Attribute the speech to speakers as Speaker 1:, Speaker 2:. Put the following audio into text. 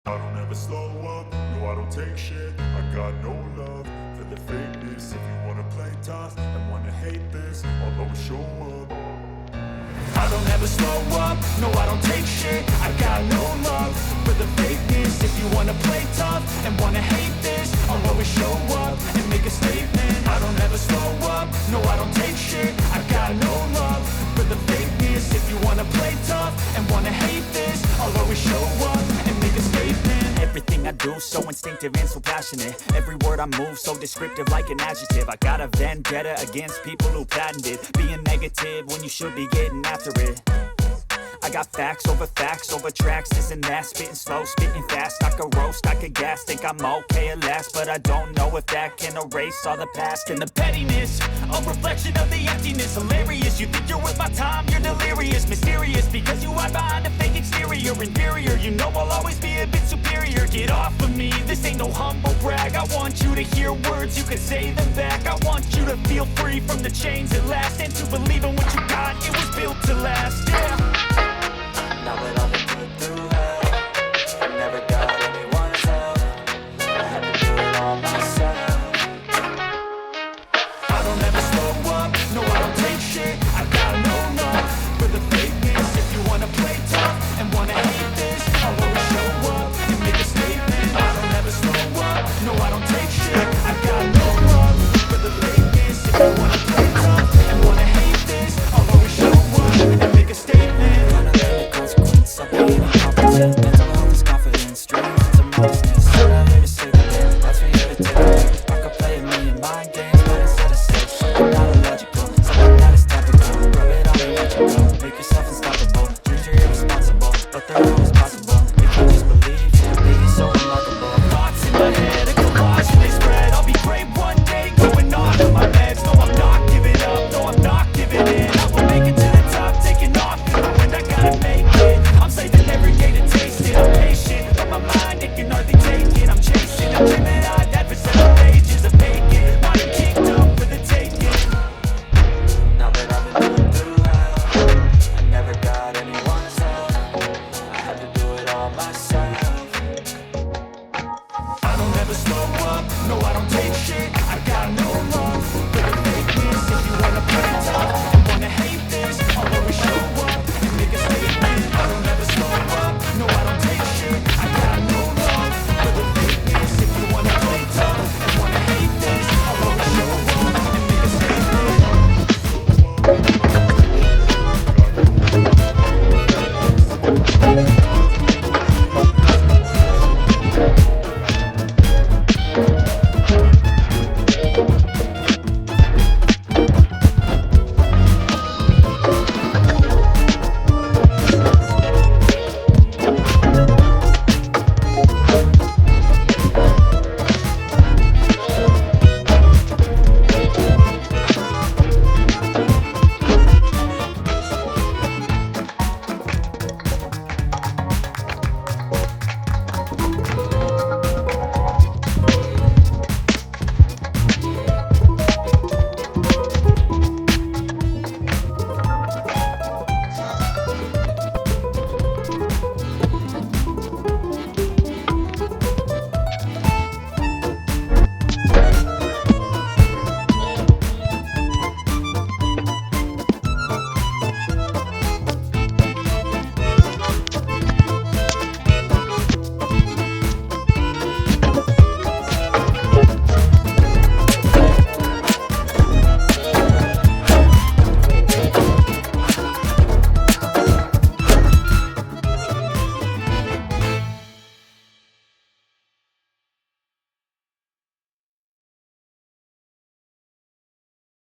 Speaker 1: I don't ever slow up, no I don't take shit. I got no love for the fakeness. If you wanna play tough and wanna hate this, I'll always show up.
Speaker 2: I don't ever slow up, no I don't take shit. I got no love for the fakeness. If you wanna play tough and wanna hate this, I'll always show up and make a statement. I don't ever slow up, no I don't take shit. I got no love for the fakeness. If you wanna play tough and wanna hate this, I'll always show up and make a statement. Everything I do so instinctive and so passionate. Every word I move so descriptive like an adjective. I got a vendetta against people who patented being negative when you should be getting after it. I got facts over tracks, this and that. Spitting slow, spitting fast, I could roast, I could gas. Think I'm okay at last, but I don't know if that can erase all the past. And the pettiness, a reflection of the emptiness. Hilarious, you think you're worth my time, you're delirious. Mysterious, because you hide behind a fake exterior. Inferior, you know I'll always be a bit superior. Get off of me, this ain't no humble brag. I want you to hear words, you can say them back. I want you to feel free from the chains at last, and to believe in what you got, it was built to last, yeah.